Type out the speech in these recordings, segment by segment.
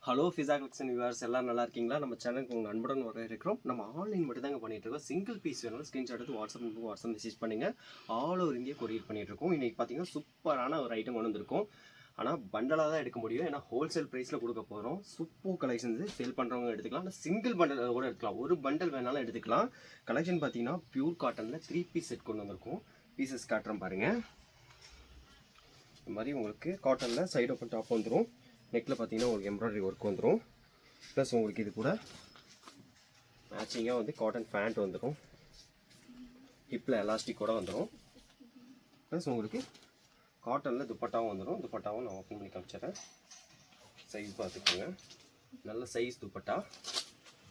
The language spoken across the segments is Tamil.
ஹலோ ஃபிஸா கலெக்ஷன் வியூவர்ஸ் எல்லாம் நல்லா இருக்கீங்களா? நம்ம சேனலுக்கு உங்கள் அன்புடன் வரவேற்கிறோம். நம்ம ஆன்லைன் மட்டும் தாங்க பண்ணிட்டு இருக்கோம். சிங்கிள் பீஸ் வேணாலும் ஸ்க்ரீன்ஷாட் எடுத்து வாட்ஸ்அப் மெசேஜ் பண்ணுங்க. ஆல் ஓவர் இந்தியா கொரியர் பண்ணிட்டு இருக்கோம். இன்னைக்கு பார்த்தீங்கன்னா சூப்பரான ஒரு ஐட்டம் கொண்டு வந்திருக்கோம். ஆனால் பண்டலாக தான் எடுக்க முடியும், ஏன்னா ஹோல்சேல் ப்ரைஸில் கொடுக்க போகிறோம். சூப்பர் கலெக்ஷன்ஸ் சேல் பண்ணுறவங்க எடுத்துக்கலாம், ஆனால் சிங்கிள் பண்டல் கூட எடுத்துக்கலாம். ஒரு பண்டல் வேணாலும் எடுத்துக்கலாம். கலெக்ஷன் பார்த்தீங்கன்னா பியூர் காட்டனில் 3 பீஸ் செட் கொண்டு வந்திருக்கோம். பீசஸ் காட்டுறேன் பாருங்கள். இந்த மாதிரி உங்களுக்கு காட்டனில் சைடு ஓப்பன் டாப் வந்துடும். நெக்கில் பார்த்தீங்கன்னா உங்களுக்கு எம்ப்ராய்டரி ஒர்க் வந்துடும். ப்ளஸ் உங்களுக்கு இது கூட மேட்சிங்காக வந்து காட்டன் பேண்ட் வந்துடும். ஹிப்பில் எலாஸ்டிக் கூட வந்துடும். ப்ளஸ் உங்களுக்கு காட்டனில் துப்பட்டாவும் வந்துடும். துப்பட்டாவும் நான் ஓப்பன் பண்ணி காமிச்சிடுறேன். சைஸ் பார்த்துக்கோங்க, நல்ல சைஸ் துப்பட்டா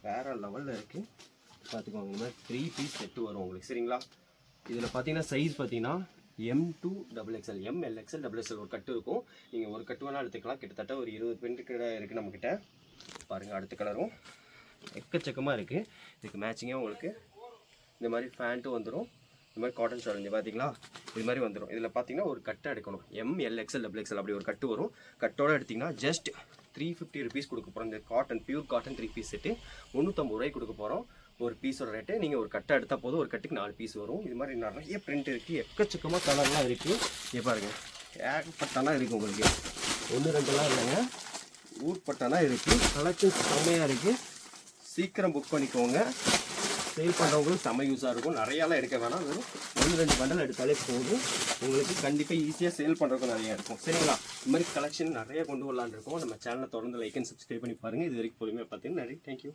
வேறு லெவலில் இருக்குது. பார்த்துக்கோங்க, இந்த மாதிரி 3 பீஸ் செட்டு வரும் உங்களுக்கு. சரிங்களா? இதில் பார்த்தீங்கன்னா சைஸ் பார்த்தீங்கன்னா M2 XXL, MLXL, XXL ஒரு கட்டு இருக்கும். நீங்கள் ஒரு கட்டு வேணால் எடுத்துக்கலாம். கிட்டத்தட்ட ஒரு 20 பென்ட்டு கிட்ட இருக்குது நம்மக்கிட்ட. பாருங்கள், அடுத்த கலரும் எக்கச்சக்கமாக இருக்குது. இதுக்கு மேட்சிங்காக உங்களுக்கு இந்த மாதிரி ஃபேண்ட்டும் வந்துடும். இந்த மாதிரி காட்டன் ஷால் இங்கே பார்த்தீங்களா, இது மாதிரி வந்துடும். இதில் பார்த்தீங்கன்னா ஒரு கட்டை எடுக்கணும். MLXL, XXL அப்படி ஒரு கட்டு வரும். கட்டோடு எடுத்திங்கன்னா ஜஸ்ட் 350 ருபீஸ் கொடுக்க போகிறோம். இந்த cotton pure cotton 3 piece set 350 ரூபாய்க்கு கொடுக்க போகிறோம். ஒரு பீஸோட ரேட்டு. நீங்கள் ஒரு கட்டை எடுத்தால் போதும், ஒரு கட்டுக்கு 4 பீஸ் வரும். இது மாதிரி நிறைய பிரிண்ட் இருக்குது, எக்கச்சக்கமாக கலர்லாம் இருக்குது. இங்கே பாருங்கள், ஏகப்பட்டலாம் இருக்குது உங்களுக்கு. 1 2லாம் இல்லைங்க, ஊர்பட்டலாம் இருக்குது. கலெக்ஷன்ஸ் செம்மையாக இருக்குது. சீக்கிரம் புக் பண்ணிக்கோங்க. சேல் பண்ணுறவங்களும் செம்ம யூஸாக இருக்கும். நிறையாலாம் எடுக்க வேணாம், வெறும் 1 2 பண்டல் எடுத்தாலே போதும். உங்களுக்கு கண்டிப்பாக ஈஸியாக சேல் பண்ணுறதுக்கும் நிறையா இருக்கும். சரிங்களா? இது மாதிரி கலெக்ஷன் நிறைய கொண்டு வரலான்னு இருக்கோம். நம்ம சேனலை தொடர்ந்து லைக் அண்ட் சப்ஸ்கிரைப் பண்ணி பாருங்கள். இது வரைக்கும் பொறுமையாக பார்த்தீங்கன்னா நிறைய தேங்க்யூ.